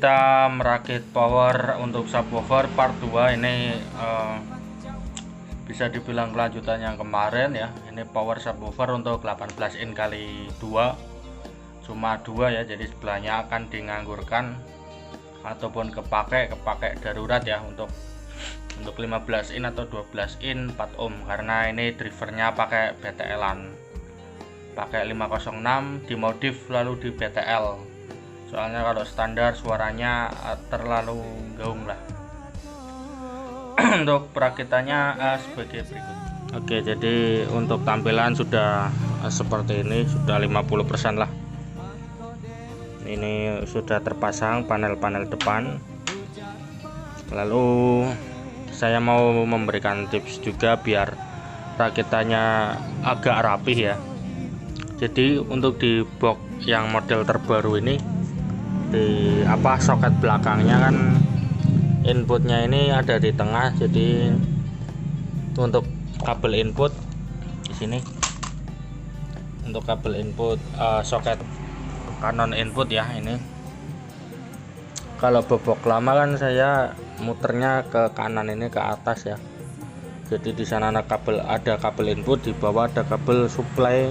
kita merakit power untuk subwoofer part 2 ini bisa dibilang kelanjutan yang kemarin ya. Ini power subwoofer untuk 18 in kali 2, cuma 2 ya, jadi sebelahnya akan dinganggurkan ataupun kepakai darurat ya untuk 15 in atau 12 in 4 ohm, karena ini drivernya pakai BTL-an, pakai 506 dimodif lalu di BTL, soalnya kalau standar suaranya terlalu gaung lah. Untuk perakitannya sebagai berikut. Oke, jadi untuk tampilan sudah seperti ini, sudah 50% lah. Ini sudah terpasang panel-panel depan. Lalu saya mau memberikan tips juga biar rakitannya agak rapih ya. Jadi untuk di box yang model terbaru ini, di soket belakangnya kan inputnya ini ada di tengah, jadi untuk kabel input di sini, untuk kabel input soket Canon input ya. Ini kalau bobok lama kan saya muternya ke kanan, ini ke atas ya, jadi di sana ada kabel input, di bawah ada kabel supply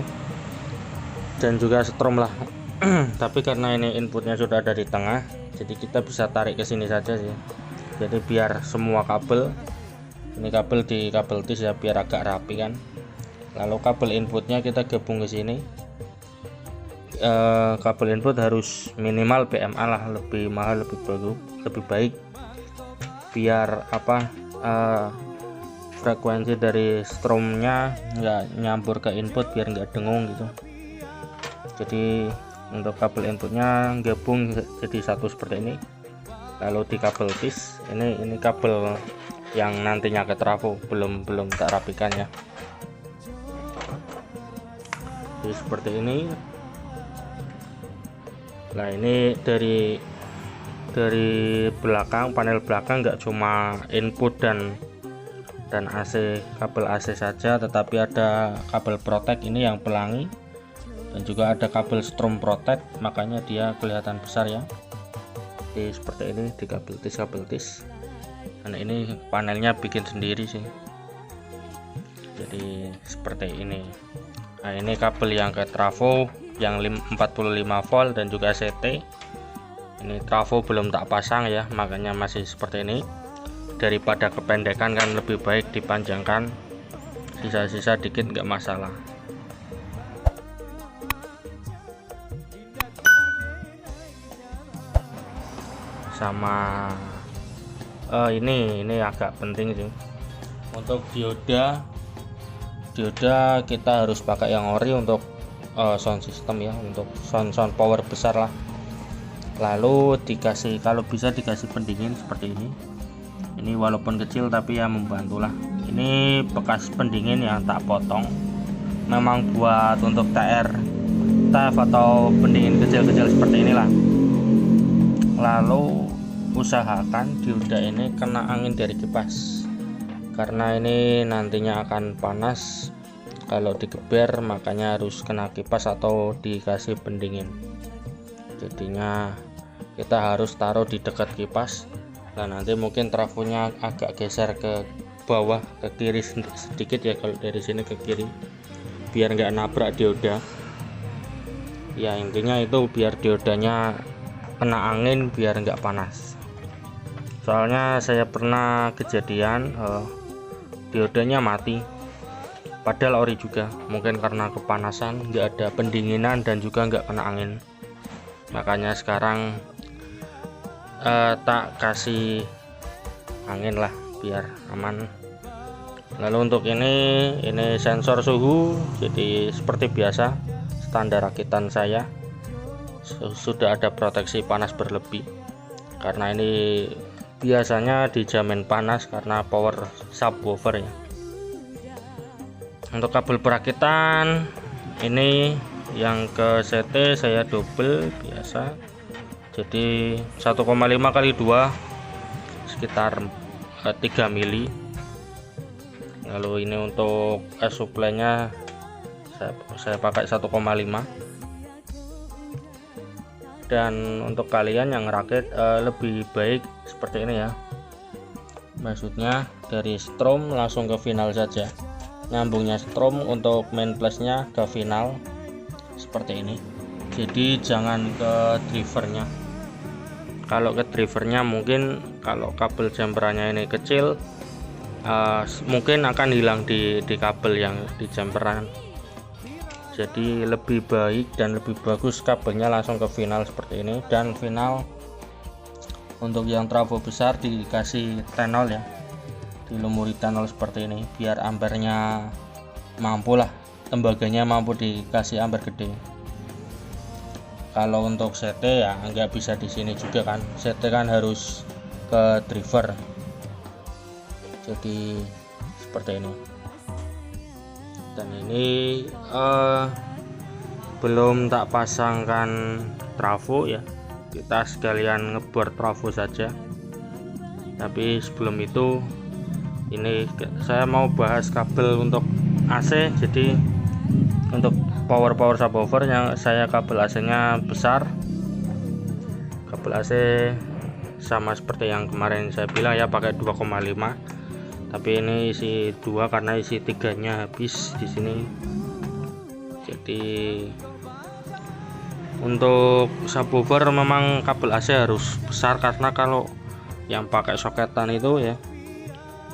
dan juga strom lah. Tapi karena ini inputnya sudah ada di tengah, jadi kita bisa tarik ke sini saja sih. Jadi biar semua kabel, ini kabel di kabel tis ya, biar agak rapi kan. Lalu kabel inputnya kita gabung ke sini. Kabel input harus minimal PMA lah, lebih mahal lebih baik, biar frekuensi dari stromnya nggak nyampur ke input, biar nggak dengung gitu. Jadi untuk kabel inputnya gabung jadi satu seperti ini. Lalu di kabel tis ini kabel yang nantinya ke trafo, belum tak rapikan ya. Jadi seperti ini. Nah, ini dari belakang, panel belakang nggak cuma input dan AC, kabel AC saja, tetapi ada kabel protect ini yang pelangi, dan juga ada kabel strom protect, makanya dia kelihatan besar ya. Jadi seperti ini di kabel tis. Dan ini panelnya bikin sendiri sih, jadi seperti ini. Nah, ini kabel yang ke trafo yang 45 volt dan juga CT. Ini trafo belum tak pasang ya, makanya masih seperti ini. Daripada kependekan kan lebih baik dipanjangkan, sisa-sisa dikit nggak masalah. Sama ini agak penting sih, untuk dioda kita harus pakai yang ori untuk sound system ya, untuk sound power besar lah. Lalu kalau bisa dikasih pendingin seperti ini. Ini walaupun kecil tapi ya membantu lah. Ini bekas pendingin yang tak potong, memang buat untuk TF atau pendingin kecil-kecil seperti inilah. Lalu usahakan dioda ini kena angin dari kipas, karena ini nantinya akan panas kalau digeber, makanya harus kena kipas atau dikasih pendingin. Jadinya kita harus taruh di dekat kipas. Nah, nanti mungkin trafonya agak geser ke bawah, ke kiri sedikit ya, kalau dari sini ke kiri, biar nggak nabrak dioda ya. Intinya itu biar diodanya kena angin, biar nggak panas. Soalnya saya pernah kejadian diodanya mati, padahal ori juga, mungkin karena kepanasan, nggak ada pendinginan dan juga nggak kena angin. Makanya sekarang tak kasih angin lah biar aman. Lalu untuk ini sensor suhu, jadi seperti biasa standar rakitan saya sudah ada proteksi panas berlebih, karena ini biasanya dijamin panas karena power subwoofer ya. Untuk kabel perakitan ini yang ke CT saya double biasa, jadi 1,5 kali 2 sekitar 3 mili. Lalu ini untuk supply nya saya pakai 1,5. Dan untuk kalian yang rakit lebih baik seperti ini ya, maksudnya dari strom langsung ke final saja, nyambungnya strom untuk main plusnya ke final seperti ini. Jadi jangan ke drivernya. Kalau ke drivernya mungkin kalau kabel jumperannya ini kecil, mungkin akan hilang di kabel yang di jumperan. Jadi lebih baik dan lebih bagus kabelnya langsung ke final seperti ini. Dan final untuk yang trafo besar dikasih tenol ya, dilumuri tenol seperti ini biar ampernya mampu lah, tembaganya mampu dikasih amper gede. Kalau untuk CT ya nggak bisa di sini juga kan, CT kan harus ke driver. Jadi seperti ini. Dan ini belum tak pasangkan trafo ya, kita sekalian ngebor trafo saja. Tapi sebelum itu ini saya mau bahas kabel untuk AC. Jadi untuk power subwoofer yang saya kabel AC nya besar, kabel AC sama seperti yang kemarin saya bilang ya, pakai 2,5. Tapi ini isi 2 karena isi 3-nya habis di sini. Jadi untuk subwoofer memang kabel AC harus besar, karena kalau yang pakai soketan itu ya,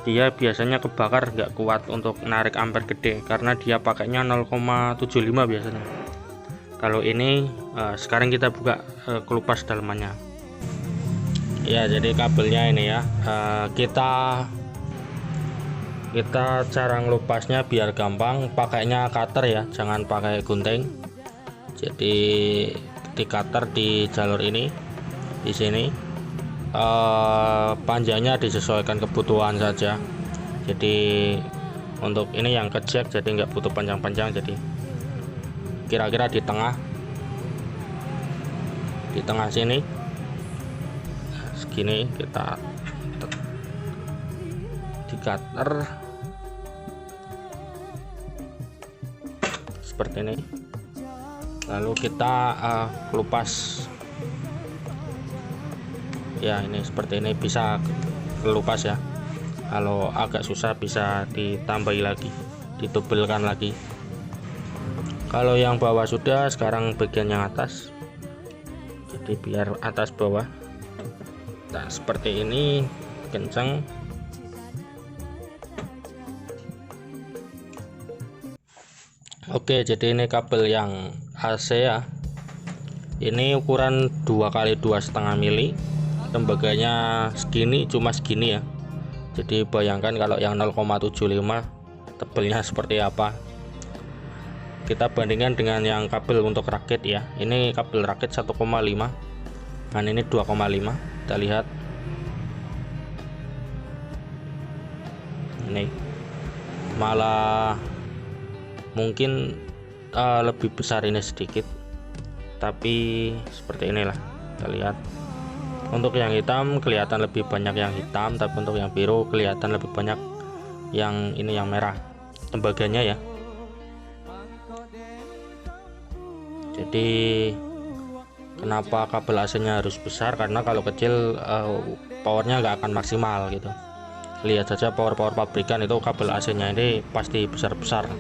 dia biasanya kebakar, nggak kuat untuk narik ampere gede karena dia pakainya 0,75 biasanya. Kalau ini sekarang kita buka kelupas dalamannya ya. Jadi kabelnya ini ya, kita cara ngelupasnya biar gampang, pakainya cutter ya, jangan pakai gunting. Jadi di cutter di jalur ini, di sini panjangnya disesuaikan kebutuhan saja. Jadi untuk ini yang kejek, jadi nggak butuh panjang-panjang, jadi kira-kira di tengah sini segini kita di cutter seperti ini, lalu kita kelupas ya. Ini seperti ini bisa kelupas ya. Kalau agak susah bisa ditambahi lagi, ditebelkan lagi. Kalau yang bawah sudah, sekarang bagian yang atas, jadi biar atas bawah. Nah seperti ini, kencang. Oke, jadi ini kabel yang AC ya, ini ukuran 2x2,5 mili, tembaganya segini, cuma segini ya. Jadi bayangkan kalau yang 0,75 tebelnya seperti apa. Kita bandingkan dengan yang kabel untuk rakit ya, ini kabel rakit 1,5 dan ini 2,5. Kita lihat ini malah mungkin lebih besar ini sedikit, tapi seperti inilah. Kita lihat untuk yang hitam kelihatan lebih banyak yang hitam, tapi untuk yang biru kelihatan lebih banyak yang ini, yang merah tembaganya ya. Jadi kenapa kabel AC nya harus besar, karena kalau kecil powernya nggak akan maksimal gitu. Lihat saja power pabrikan itu kabel AC nya ini pasti besar-besar,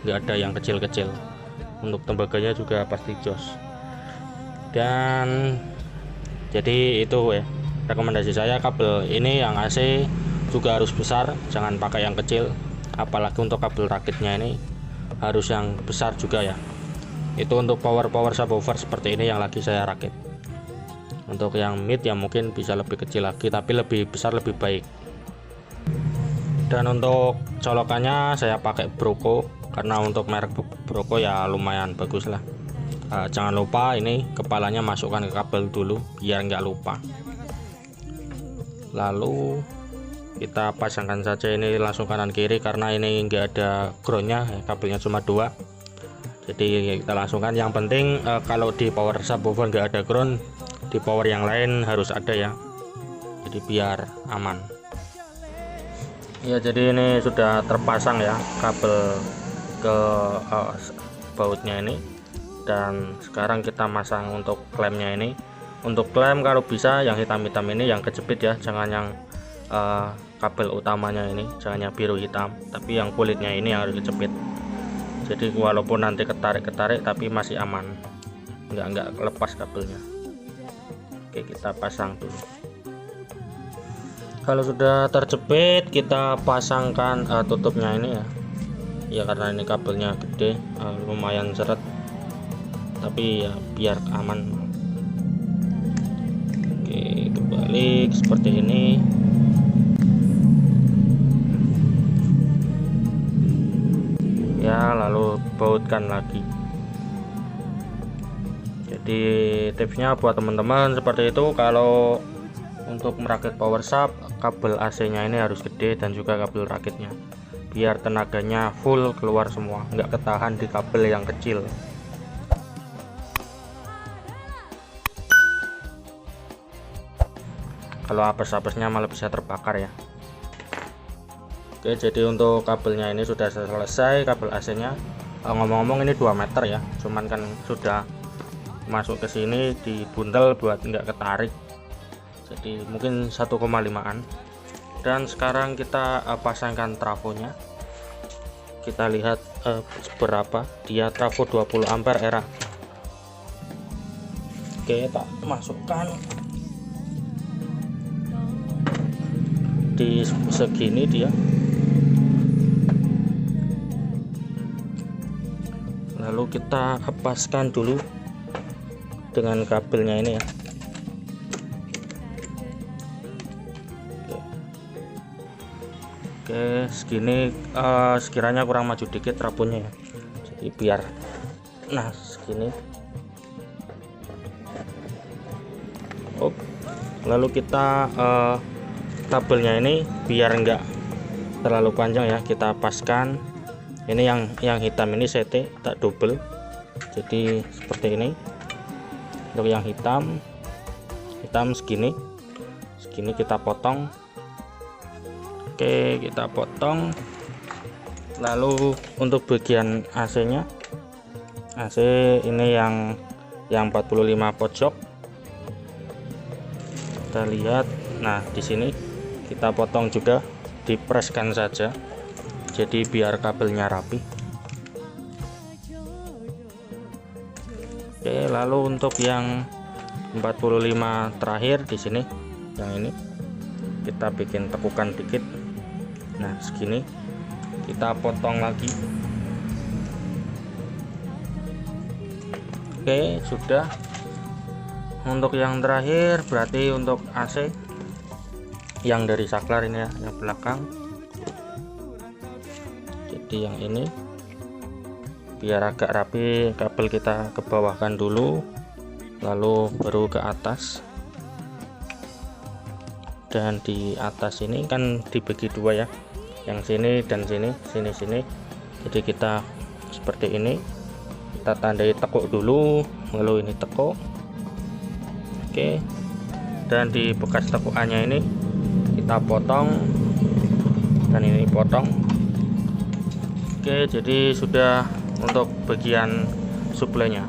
nggak ada yang kecil-kecil. Untuk tembaganya juga pasti jos. Dan jadi itu ya rekomendasi saya, kabel ini yang AC juga harus besar, jangan pakai yang kecil. Apalagi untuk kabel rakitnya ini harus yang besar juga ya. Itu untuk power subwoofer seperti ini yang lagi saya rakit. Untuk yang mid ya mungkin bisa lebih kecil lagi, tapi lebih besar lebih baik. Dan untuk colokannya saya pakai Broco, karena untuk merek Broco ya lumayan bagus lah. Jangan lupa ini kepalanya masukkan ke kabel dulu biar nggak lupa. Lalu kita pasangkan saja ini langsung kanan kiri, karena ini nggak ada groundnya, kabelnya cuma 2. Jadi kita langsungkan. Yang penting kalau di power subwoofer nggak ada ground, di power yang lain harus ada ya, jadi biar aman ya. Jadi ini sudah terpasang ya kabel ke bautnya ini. Dan sekarang kita masang untuk klemnya ini. Untuk klem kalau bisa yang hitam-hitam ini yang kejepit ya, jangan yang kabel utamanya ini, jangan yang biru hitam, tapi yang kulitnya ini yang harus kejepit. Jadi walaupun nanti ketarik tapi masih aman, nggak lepas kabelnya. Oke, kita pasang dulu. Kalau sudah terjepit, kita pasangkan tutupnya ini ya karena ini kabelnya gede, lumayan seret, tapi ya biar aman. Oke, kebalik seperti ini. Ya, lalu bautkan lagi. Jadi tipsnya buat teman-teman seperti itu. Kalau untuk merakit power sub, kabel AC nya ini harus gede dan juga kabel rakitnya, biar tenaganya full keluar semua, nggak ketahan di kabel yang kecil. Kalau apes-apesnya malah bisa terbakar ya. Oke, jadi untuk kabelnya ini sudah selesai, kabel AC nya. Ngomong-ngomong ini 2 meter ya, cuman kan sudah masuk ke sini dibuntel buat nggak ketarik, jadi mungkin 1,5an. Dan sekarang kita pasangkan trafonya. Kita lihat berapa dia, trafo 20 ampere era. Oke, tak masukkan di segini dia. Lalu kita lepaskan dulu dengan kabelnya ini ya. Oke, segini sekiranya kurang maju dikit trafonya ya, jadi biar segini. Lalu kita kabelnya ini biar enggak terlalu panjang ya, kita paskan. Ini yang hitam ini CT tak double, jadi seperti ini. Untuk yang hitam segini kita potong. Oke, kita potong. Lalu untuk bagian AC nya, AC ini yang 45 pojok, kita lihat. Nah, di sini kita potong juga, dipreskan saja, jadi biar kabelnya rapi. Oke, lalu untuk yang 45 terakhir di sini, yang ini kita bikin tekukan dikit. Nah, segini kita potong lagi. Oke, sudah. Untuk yang terakhir berarti untuk AC yang dari saklar ini ya, yang belakang. Jadi yang ini biar agak rapi, kabel kita ke bawahkan dulu, lalu baru ke atas. Dan di atas ini kan dibagi 2 ya, yang sini dan sini. Jadi kita seperti ini, kita tandai tekuk dulu, lalu ini tekuk. Oke, dan di bekas tekukannya ini kita potong, dan ini potong. Oke, jadi sudah untuk bagian suplainya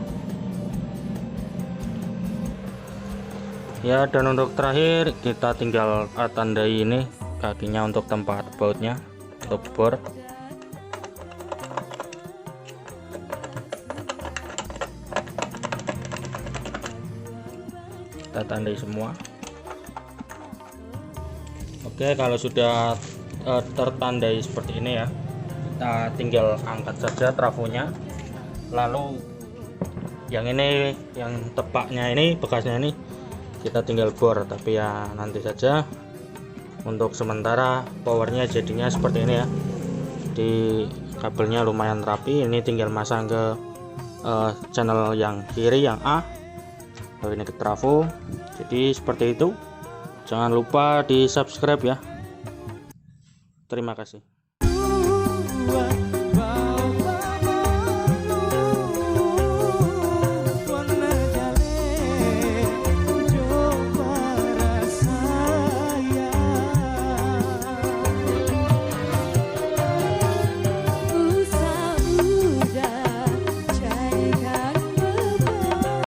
ya. Dan untuk terakhir kita tinggal tandai ini kakinya untuk tempat bautnya, untuk bor. Kita tandai semua. Oke, kalau sudah tertandai seperti ini ya, kita tinggal angkat saja trafonya. Lalu yang ini, yang tepaknya ini, bekasnya ini kita tinggal bor, tapi ya nanti saja. Untuk sementara powernya jadinya seperti ini ya, di kabelnya lumayan rapi. Ini tinggal masang ke channel yang kiri, yang A, lalu ini ke trafo. Jadi seperti itu. Jangan lupa di subscribe ya. Terima kasih.